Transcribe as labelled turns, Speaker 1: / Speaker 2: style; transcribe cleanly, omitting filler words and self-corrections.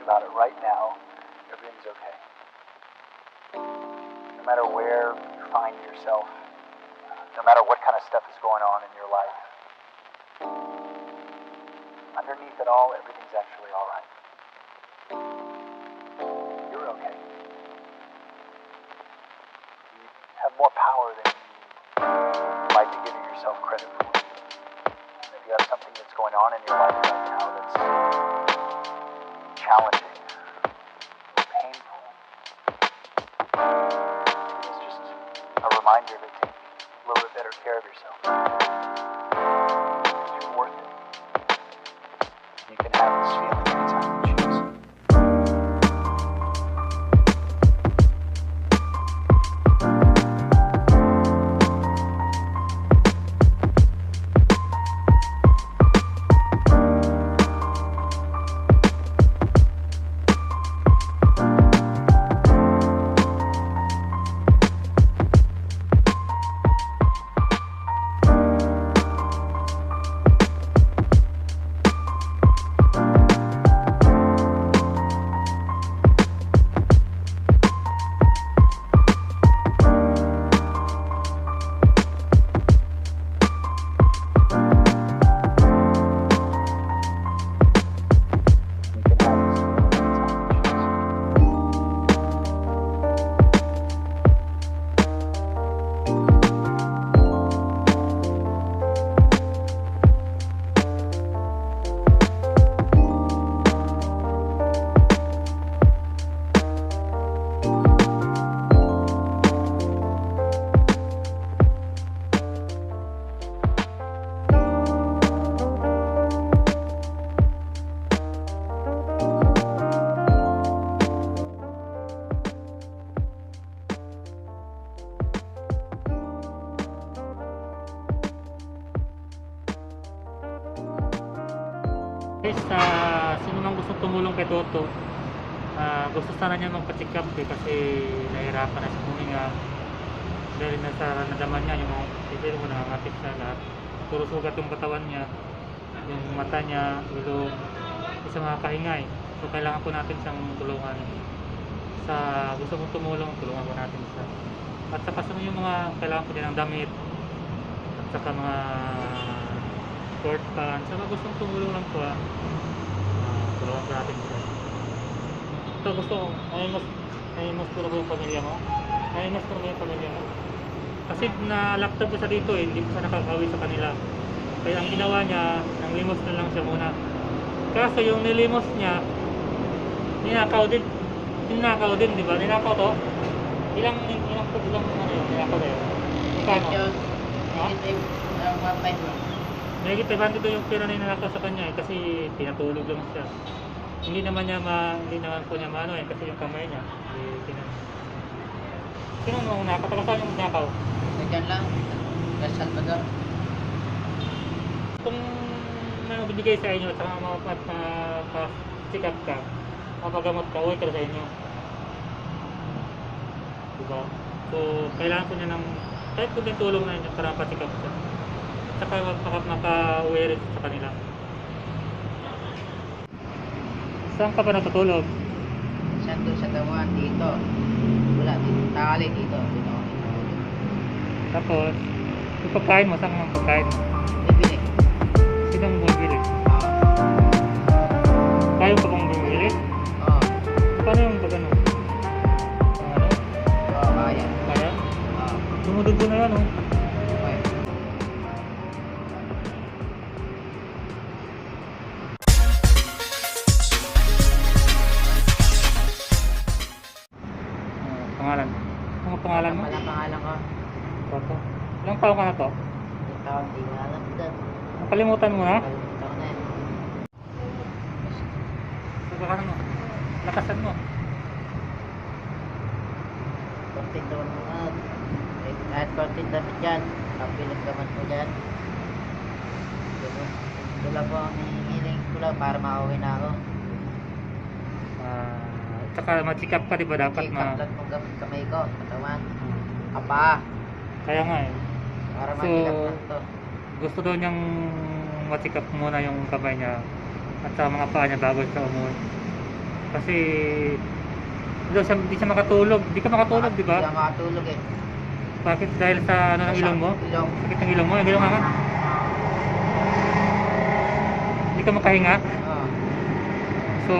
Speaker 1: about it right now, everything's okay. No matter where you find yourself, no matter what kind of stuff is going on in your life, underneath it all, everything's actually all right. You're okay. You have more power than you might be giving yourself credit for. And if you have something that's going on in your life right now that's challenging, painful, it's just a reminder to take a little bit better care of yourself. Because you're worth it. You can have this feeling anytime you choose.
Speaker 2: Guys, sino mang gusto tumulong kay Toto, gusto sana niya magpa-check up kasi nahihirapan na sa huminga dahil nasa nadaman niya yung mga sisir mo, nakakapit sa lahat, puro sugat yung katawan niya, yung mata niya, ilong, isa mga kahingay. So kailangan po natin siyang tulungan. Sa gusto mong tumulong, tulungan po natin siya. At saka sa yung mga kailangan po din ng damit, at saka mga short pants, saka gustong tumulong lang po, tulungan po natin siya. Ito gusto ko, naimas ko yung pamilya mo, naimas ko yung pamilya mo. Kasi na-laptop ko siya dito hindi ko siya nakakawi sa kanila. Kaya ang ginawa niya, nang limos na lang siya muna. Kaso yung nilimos niya, ninakaw din, di ba? Ninakaw to? Ilang ano yun, ninakaw na yun? Magkano? Ha? Negative 500 yung pera na ninakaw sa kanya kasi pinatulog lang siya. Hindi naman po niya maano kasi yung kamay niya. Sino mo nakatawa? Saan yung nakaw?
Speaker 3: Diyan lang, sa Salvador.
Speaker 2: Kung bibigay sa inyo at saka pa-check up ka, mapagamot ka, uwi ka sa inyo. Diba? So, kailangan ko niya ng kahit kung tulong na inyo para pa-check up siya. At saka maka-uwi rin sa kanila. Saan ka pa natutulog?
Speaker 3: Saan doon sa Tawan, dito. Wala, dito. Takali dito.
Speaker 2: Tapos, yung pagkain mo, saan ang pagkain mo?
Speaker 3: Bibili.
Speaker 2: Sinong bumibili?
Speaker 3: Oo.
Speaker 2: Kayo pa bang bumibili?
Speaker 3: Oo.
Speaker 2: Paano yung pag-ano? Ano?
Speaker 3: Oo, kaya.
Speaker 2: Kaya?
Speaker 3: Oo.
Speaker 2: Dumudugo na yan, oh.
Speaker 3: Okay.
Speaker 2: Pangalan? Ano pangalan mo?
Speaker 3: Wala pangalan ko.
Speaker 2: Toto. Ilang taon ka na to?
Speaker 3: Yung taon, di ko alam doon.
Speaker 2: Nakalimutan mo na?
Speaker 3: Kalimutan ko na yan.
Speaker 2: Sagakan mo. Lakasan mo.
Speaker 3: Konting naman mo nga. Kahit konting damit dyan. Kapilag naman mo dyan. Ito lang po ang hinihiling ko lang para makauwi na ako.
Speaker 2: Tsaka ma-check up ka, di ba? Dapat
Speaker 3: Check up lang mong gamit kamay ko. Katawan. Apa.
Speaker 2: Kaya nga eh.
Speaker 3: Para
Speaker 2: So,
Speaker 3: ma-check up lang to.
Speaker 2: gusto daw niyang ma-check up muna yung kamay niya at sa mga paa niya bago siya umuwi. Kasi hindi siya makatulog. Hindi ka makatulog, di ba?
Speaker 3: Hindi ako makatulog eh.
Speaker 2: Bakit? Dahil sa ano ng ilong mo?
Speaker 3: Ilong.
Speaker 2: Sakit ng ilong mo? Yung ilong nga. Hindi ka makahinga?
Speaker 3: Oo.
Speaker 2: So